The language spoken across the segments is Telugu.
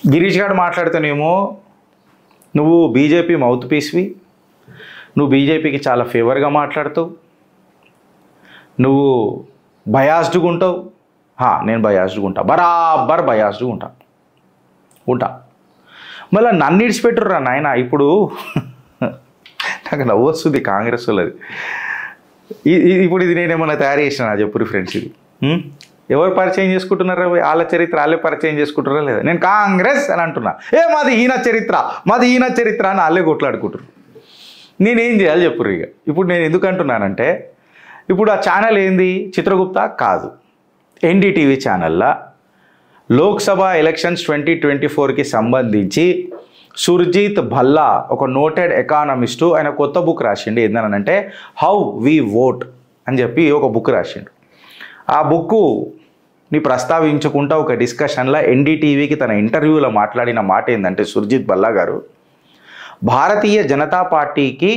గిరీష్ గారు మాట్లాడితేనేమో నువ్వు బీజేపీ మౌత్ పీస్వి, నువ్వు బీజేపీకి చాలా ఫేవర్గా మాట్లాడుతావు, నువ్వు బయాస్డ్గా ఉంటావు. నేను బయాస్డ్గా ఉంటా, బరాబర్ బయాస్డ్గా ఉంటా. మళ్ళీ నన్ను ఇడిచిపెట్టుర్రా నాయన. ఇప్పుడు నాకు నవ్వు వస్తుంది కాంగ్రెస్ వాళ్ళది. ఇప్పుడు ఇది నేనేమన్నా తయారు చేసినా చెప్పురు ఫ్రెండ్స్. ఇది ఎవరు పరిచయం చేసుకుంటున్నారా? వాళ్ళ చరిత్ర వాళ్ళే పరిచయం చేసుకుంటారా లేదా? నేను కాంగ్రెస్ అని అంటున్నా, మాది ఈయన చరిత్ర అని వాళ్ళే కొట్లాడుకుంటారు. నేనేం చేయాలి చెప్పుర్రు. ఇప్పుడు నేను ఎందుకు అంటున్నానంటే, ఇప్పుడు ఆ ఛానల్ ఏంది? చిత్రగుప్త కాదు, ఎన్డీటీవీ ఛానల్లో లోక్సభ ఎలక్షన్స్ 2024కి సంబంధించి సుర్జిత్ భల్లా, ఒక నోటెడ్ ఎకానమిస్టు, ఆయన కొత్త బుక్ రాసిండు. ఏందనంటే హౌ వి ఓట్ అని చెప్పి ఒక బుక్ రాసిండు. ఆ బుక్కుని ప్రస్తావించుకుంటా ఒక డిస్కషన్లో ఎన్డీటీవీకి తన ఇంటర్వ్యూలో మాట్లాడిన మాట ఏంటంటే, సుర్జిత్ భల్లా గారు భారతీయ జనతా పార్టీకి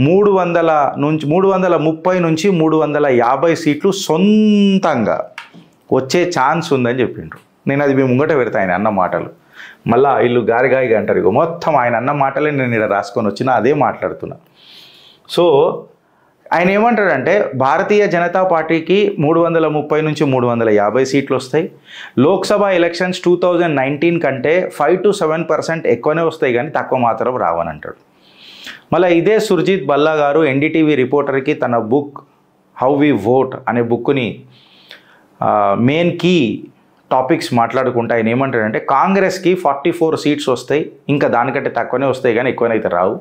330 నుంచి 350 సీట్లు సొంతంగా వచ్చే ఛాన్స్ ఉందని చెప్పిండ్రు. నేను అది మేము ముంగట పెడతా ఆయన అన్న మాటలు. మళ్ళీ వీళ్ళు గారిగాయిగా అంటారు. మొత్తం ఆయన అన్న మాటలే నేను ఇక్కడ రాసుకొని వచ్చినా, అదే మాట్లాడుతున్నా. సో ఆయన ఏమంటాడంటే, భారతీయ జనతా పార్టీకి 330 నుంచి 350 సీట్లు వస్తాయి. లోక్సభ ఎలక్షన్స్ 2019 కంటే 5 to 7% ఎక్కువనే వస్తాయి, కానీ తక్కువ మాత్రం రావని అంటాడు. మళ్ళీ ఇదే సుర్జిత్ భల్లా గారు ఎన్డీటీవీ రిపోర్టర్కి తన బుక్ హౌ వి ఓట్ అనే బుక్ని మెయిన్ కీ టాపిక్స్ మాట్లాడుకుంటా ఆయన ఏమంటాడంటే, కాంగ్రెస్కి 44 సీట్స్ వస్తాయి, ఇంకా దానికంటే తక్కువనే వస్తాయి కానీ ఎక్కువనైతే రావు.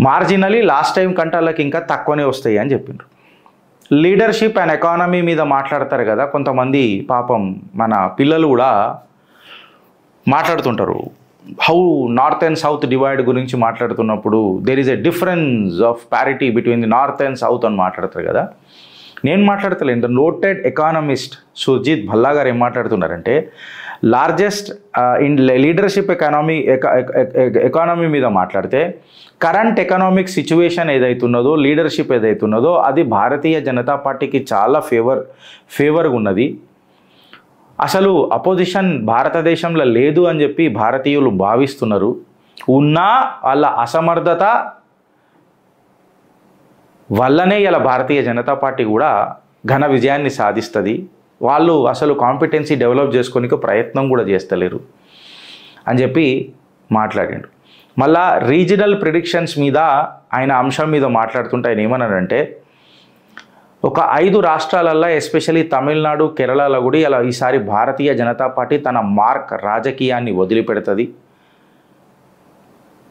మార్జినలీ లాస్ట్ టైం కంటాలకి ఇంకా తక్కువనే వస్తాయి అని చెప్పిండ్రు. లీడర్షిప్ అండ్ ఎకానమీ మీద మాట్లాడతారు కదా కొంతమంది, పాపం మన పిల్లలు కూడా మాట్లాడుతుంటారు. How north and south divide గురించి మాట్లాడుతున్నప్పుడు there is a difference of parity between the north and south అని మాట్లాడతారు కదా. నేను మాట్లాడతలేను. నోటెడ్ ఎకానమిస్ట్ సుర్జిత్ భల్లా గారు ఏం మాట్లాడుతున్నారంటే, లార్జెస్ట్ ఇన్ లీడర్షిప్ ఎకానమీ మీద మాట్లాడితే కరెంట్ ఎకనామిక్ సిచ్యువేషన్ ఏదైతున్నదో, లీడర్షిప్ ఏదైతున్నదో అది భారతీయ జనతా పార్టీకి చాలా ఫేవర్గా ఉన్నది. అసలు అపోజిషన్ భారతదేశంలో లేదు అని చెప్పి భారతీయులు భావిస్తున్నారు. ఉన్నా వాళ్ళ అసమర్థత వల్లనే ఇలా భారతీయ జనతా పార్టీ కూడా ఘన విజయాన్ని సాధిస్తుంది. వాళ్ళు అసలు కాంపిటెన్సీ డెవలప్ చేసుకోనికి ప్రయత్నం కూడా చేస్తలేరు అని చెప్పి మాట్లాడిండు. మళ్ళా రీజనల్ ప్రిడిక్షన్స్ మీద ఆయన అంశం మీద మాట్లాడుతుంటే ఆయన ఏమన్నాడంటే, ఒక 5 రాష్ట్రాలల్లో ఎస్పెషల్లీ తమిళనాడు, కేరళలో కూడా ఇలా ఈసారి భారతీయ జనతా పార్టీ తన మార్క్ రాజకీయాన్ని వదిలిపెడుతుంది.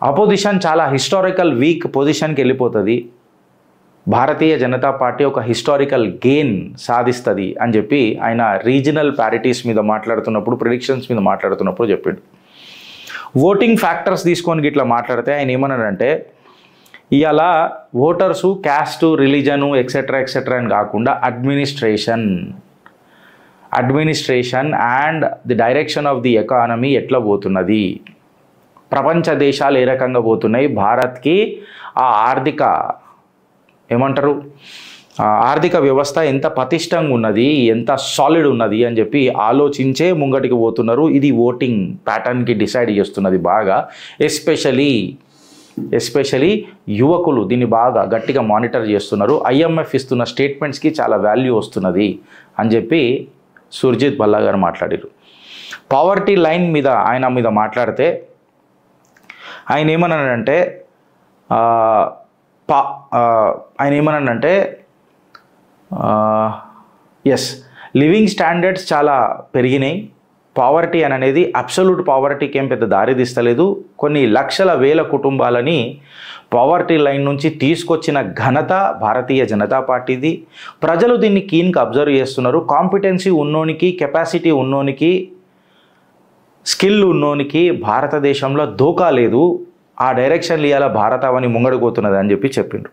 అపోజిషన్ చాలా హిస్టారికల్ వీక్ పొజిషన్కి వెళ్ళిపోతుంది. భారతీయ జనతా పార్టీ ఒక హిస్టారికల్ గెయిన్ సాధిస్తుంది అని చెప్పి ఆయన రీజనల్ ప్యారిటీస్ మీద మాట్లాడుతున్నప్పుడు, ప్రిడిక్షన్స్ మీద మాట్లాడుతున్నప్పుడు చెప్పాడు. ఓటింగ్ ఫ్యాక్టర్స్ తీసుకొని ఇట్లా మాట్లాడితే ఆయన ఏమన్నాడంటే, ఇవాళ ఓటర్సు క్యాస్ట్, రిలీజను ఎక్సెట్రా అని కాకుండా administration and the direction of the economy ఎట్లా పోతున్నది, ప్రపంచ దేశాలు ఏ రకంగా పోతున్నాయి, భారత్కి ఆ ఆర్థిక వ్యవస్థ ఎంత పటిష్టంగా ఉన్నది, ఎంత సాలిడ్ ఉన్నది అని చెప్పి ఆలోచించే ముంగటికి పోతున్నారు. ఇది ఓటింగ్ ప్యాటర్న్కి డిసైడ్ చేస్తున్నది బాగా. ఎస్పెషలీ యువకులు దీన్ని బాగా గట్టిగా మానిటర్ చేస్తున్నారు. IMF ఇస్తున్న స్టేట్మెంట్స్కి చాలా వాల్యూ వస్తున్నది అని చెప్పి సుర్జిత్ భల్లా గారు మాట్లాడారు. పావర్టీ లైన్ మీద ఆయన మాట్లాడితే ఆయన ఏమన్నాడంటే, లివింగ్ స్టాండర్డ్స్ చాలా పెరిగినాయి. పావర్టీ అనేది అబ్సల్యూట్ పావర్టీకి ఏం పెద్ద దారి తీస్తలేదు. కొన్ని లక్షల వేల కుటుంబాలని పావర్టీ లైన్ నుంచి తీసుకొచ్చిన ఘనత భారతీయ జనతా పార్టీది. ప్రజలు దీన్ని కీన్గా అబ్జర్వ్ చేస్తున్నారు. కాంపిటెన్సీ ఉన్నోనికి, కెపాసిటీ ఉన్నోనికి, స్కిల్ ఉన్నోనికి భారతదేశంలో దోకా లేదు. ఆ డైరెక్షన్లు ఇవాళ భారతావని ముంగడిపోతున్నది అని చెప్పి చెప్పిండ్రు.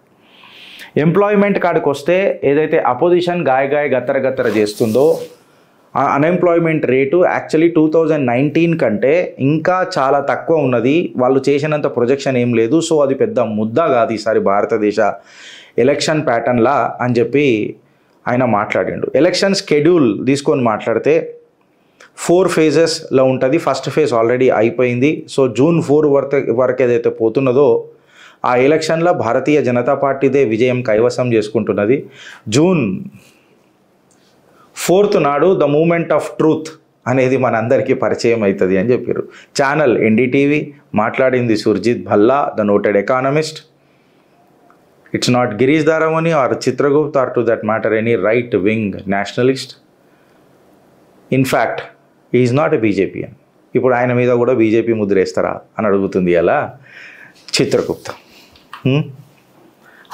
ఎంప్లాయ్మెంట్ కాడికి వస్తే ఏదైతే అపోజిషన్ గత్తర చేస్తుందో అన్ఎంప్లాయ్మెంట్ రేటు యాక్చువల్లీ 2019 కంటే ఇంకా చాలా తక్కువ ఉన్నది. వాళ్ళు చేసినంత ప్రొజెక్షన్ ఏం లేదు. సో అది పెద్ద ముద్ద కాదు ఈసారి భారతదేశ ఎలక్షన్ ప్యాటర్న్లా అని చెప్పి ఆయన మాట్లాడిండు. ఎలక్షన్ షెడ్యూల్ తీసుకొని మాట్లాడితే 4 ఫేజెస్లో ఉంటుంది. ఫస్ట్ ఫేజ్ ఆల్రెడీ అయిపోయింది. సో June 4 వరకు ఏదైతే పోతున్నదో ఆ ఎలక్షన్లో భారతీయ జనతా పార్టీదే విజయం కైవసం చేసుకుంటున్నది. June 4 నాడు ద మూమెంట్ ఆఫ్ ట్రూత్ అనేది మనందరికీ పరిచయం అవుతుంది అని చెప్పారు. ఛానల్ NDTV మాట్లాడింది Surjit Bhalla, the noted economist. It's not Girish దారమణి or Chitragupta or to that matter any right wing nationalist. In fact is not a BJPian. ఇప్పుడు ఆయన మీద కూడా బీజేపీ ముద్ర వేస్తారా అని అడుగుతుంది అలా చిత్రగుప్త.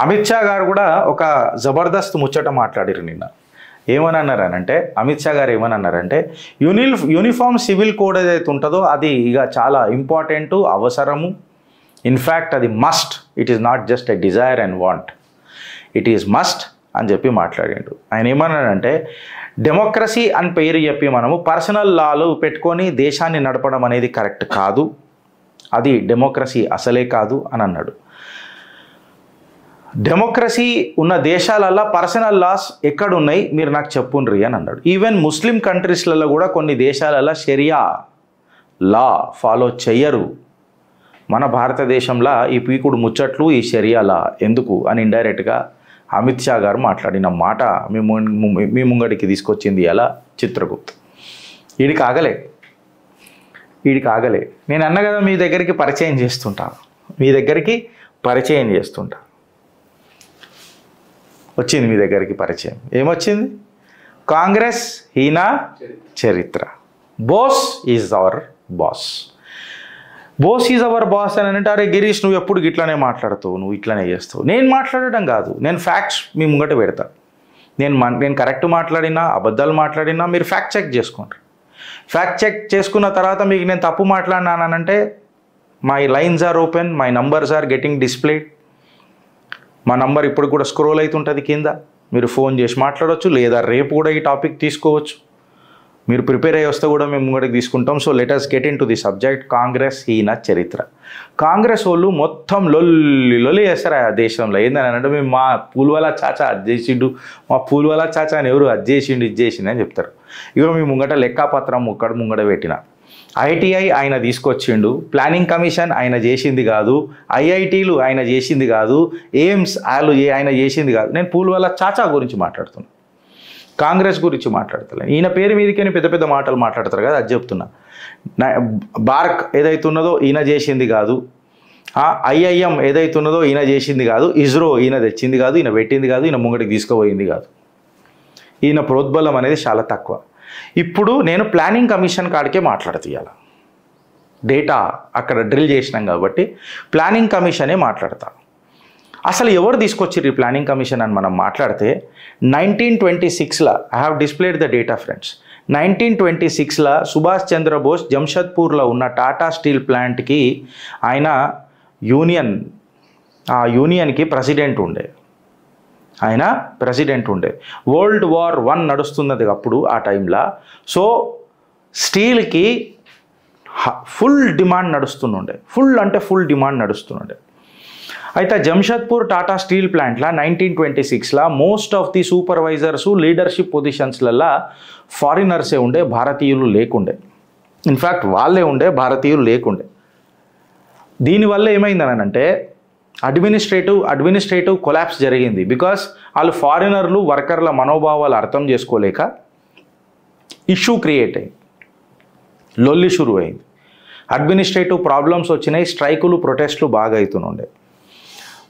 అమిత్ షా గారు కూడా ఒక జబర్దస్త్ ముచ్చట మాట్లాడారు నిన్న. ఏమని అన్నారనంటే, అమిత్ షా గారు ఏమని అన్నారంటే, యూనిఫామ్ సివిల్ కోడ్ ఏదైతే ఉంటుందో అది ఇక చాలా ఇంపార్టెంటు, అవసరము, ఇన్ఫ్యాక్ట్ అది must. It is not just a desire and want, it is must అని చెప్పి మాట్లాడాడు. ఆయన ఏమన్నాడంటే, డెమోక్రసీ అని పేరు చెప్పి మనము పర్సనల్ లాలు పెట్టుకొని దేశాన్ని నడపడం అనేది కరెక్ట్ కాదు, అది డెమోక్రసీ అసలే కాదు అని అన్నాడు. డెమోక్రసీ ఉన్న దేశాలల్లో పర్సనల్ లాస్ ఎక్కడున్నాయి మీరు నాకు చెప్పుండ్రి అని అన్నాడు. ఈవెన్ ముస్లిం కంట్రీస్లలో కూడా కొన్ని దేశాలలో షరియా లా ఫాలో చెయ్యరు. మన భారతదేశంలో ఈ పీకుడు ముచ్చట్లు, ఈ షరియా లా ఎందుకు అని ఇండైరెక్ట్గా అమిత్ షా గారు మాట్లాడిన మాట మీ ముంగడికి తీసుకొచ్చింది అలా చిత్రగుప్త. వీడికి ఆగలే. నేను అన్న కదా మీ దగ్గరికి పరిచయం చేస్తుంటా, వచ్చింది మీ దగ్గరికి పరిచయం. ఏమొచ్చింది? కాంగ్రెస్ హీనా చరిత్ర. బోస్ ఈజ్ అవర్ బాస్ అని అంటే, అరే గిరీష్ నువ్వు ఎప్పుడు ఇట్లానే మాట్లాడుతావు, నువ్వు ఇట్లానే చేస్తావు. నేను మాట్లాడడం కాదు, నేను ఫ్యాక్ట్స్ మీ ముంగట పెడతా. నేను కరెక్ట్ మాట్లాడినా అబద్ధాలు మాట్లాడినా మీరు ఫ్యాక్ట్ చెక్ చేసుకోండి. ఫ్యాక్ట్ చెక్ చేసుకున్న తర్వాత మీకు నేను తప్పు మాట్లాడినానంటే my lines are open, my numbers are getting displayed. మా నంబర్ ఇప్పుడు కూడా స్క్రోల్ అవుతుంటుంది కింద, మీరు ఫోన్ చేసి మాట్లాడవచ్చు, లేదా రేపు కూడా ఈ టాపిక్ తీసుకోవచ్చు. మీరు ప్రిపేర్ అయ్యి వస్తే కూడా మేము ముంగడికి తీసుకుంటాం. So let us get in to the subject. Congress హీన చరిత్ర. కాంగ్రెస్ వాళ్ళు మొత్తం లొల్లి చేస్తారు ఆ దేశంలో. ఏందని అంటే, మేము మా పూల్వాలా చాచా అది చేసిండు, మా పూల్వాలా చాచా అని ఎవరు అది చేసిండు ఇది చేసిండు అని చెప్తారు. ఇక మీ ముంగట లెక్కాపత్రం ముంగట పెట్టిన ITI ఆయన తీసుకొచ్చిండు, ప్లానింగ్ కమిషన్ ఆయన చేసింది కాదు, IITలు ఆయన చేసింది కాదు, ఎయిమ్స్ ఆయన చేసింది కాదు. నేను పూల్వాలా చాచా గురించి మాట్లాడుతున్నా, కాంగ్రెస్ గురించి మాట్లాడతలేను. ఈయన పేరు మీదకి పెద్ద పెద్ద మాటలు మాట్లాడతారు కదా, అది చెప్తున్నా. బార్క్ ఏదైతే ఉన్నదో ఈయన చేసింది కాదు, IIM ఏదైతే ఉన్నదో ఈయన చేసింది కాదు, ఇస్రో ఈయన తెచ్చింది కాదు, ఈయన పెట్టింది కాదు, ఈయన ముంగటికి తీసుకుపోయింది కాదు. ఈయన ప్రోద్బలం అనేది చాలా తక్కువ. ఇప్పుడు నేను ప్లానింగ్ కమిషన్ కాడికే మాట్లాడుతీయాల, డేటా అక్కడ డ్రిల్ చేసినాం కాబట్టి ప్లానింగ్ కమిషనే మాట్లాడతా. అసలు ఎవరు తీసుకొచ్చారు ఈ ప్లానింగ్ కమిషన్ అని మనం మాట్లాడితే, 1926లో I have displayed the data friends. 1926లో సుభాష్ చంద్రబోస్ జంషెద్పూర్లో ఉన్న టాటా స్టీల్ ప్లాంట్కి ఆయన యూనియన్కి ప్రెసిడెంట్ ఉండే. వరల్డ్ వార్ 1 నడుస్తున్నది అప్పుడు ఆ టైంలో. సో స్టీల్కి ఫుల్ డిమాండ్ నడుస్తుండే. అయితే జంషెద్పూర్ టాటా స్టీల్ ప్లాంట్లో 1926లో most of the supervisors leadership పొజిషన్స్లలో ఫారినర్సే ఉండే, భారతీయులు లేకుండే. ఇన్ఫ్యాక్ట్ వాళ్ళే ఉండే, భారతీయులు లేకుండే. దీనివల్ల ఏమైందనంటే అడ్మినిస్ట్రేటివ్ కొలాప్స్ జరిగింది. బికాస్ వాళ్ళు ఫారినర్లు వర్కర్ల మనోభావాలు అర్థం చేసుకోలేక ఇష్యూ క్రియేట్ అయింది, లొల్లి షురు అయింది, అడ్మినిస్ట్రేటివ్ ప్రాబ్లమ్స్ వచ్చినాయి, స్ట్రైకులు ప్రొటెస్టులు బాగా అవుతుండే.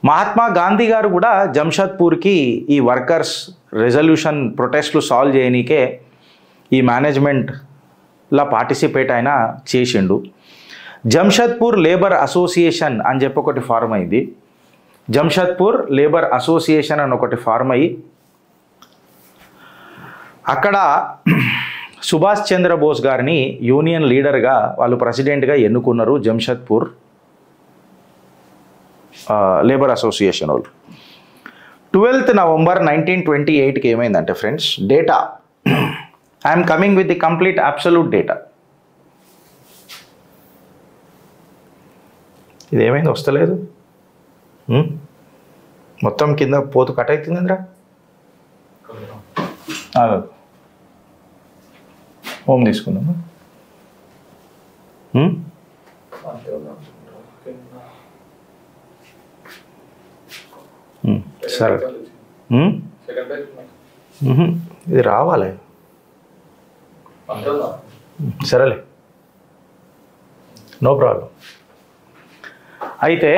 మహాత్మా గాంధీ గారు కూడా జంషెద్పూర్కి ఈ వర్కర్స్ రెజల్యూషన్ ప్రొటెస్టులు సాల్వ్ చేయనీకే ఈ మేనేజ్మెంట్లో పార్టిసిపేట్ అయినా చేసిండు. జంషెద్పూర్ లేబర్ అసోసియేషన్ అని చెప్పి ఒకటి ఫార్మ్ అయింది. జంషెద్పూర్ లేబర్ అసోసియేషన్ అని ఒకటి ఫార్మ్ అయ్యి అక్కడ సుభాష్ చంద్రబోస్ గారిని యూనియన్ లీడర్గా వాళ్ళు ప్రెసిడెంట్గా ఎన్నుకున్నారు. జంషెద్పూర్ లేబర్ అసోసియేషన్ వాళ్ళు 12th November 1928కి ఏమైందంటే friends, data I'm coming with the complete absolute data. ఇదేమైంది వస్తలేదు, మొత్తం కింద పోతు కట్ అవుతుందిరా. హోమ్ తీసుకుందామా? సరే, ఇది రావాలి. సరేలే, నో ప్రాబ్లం. అయితే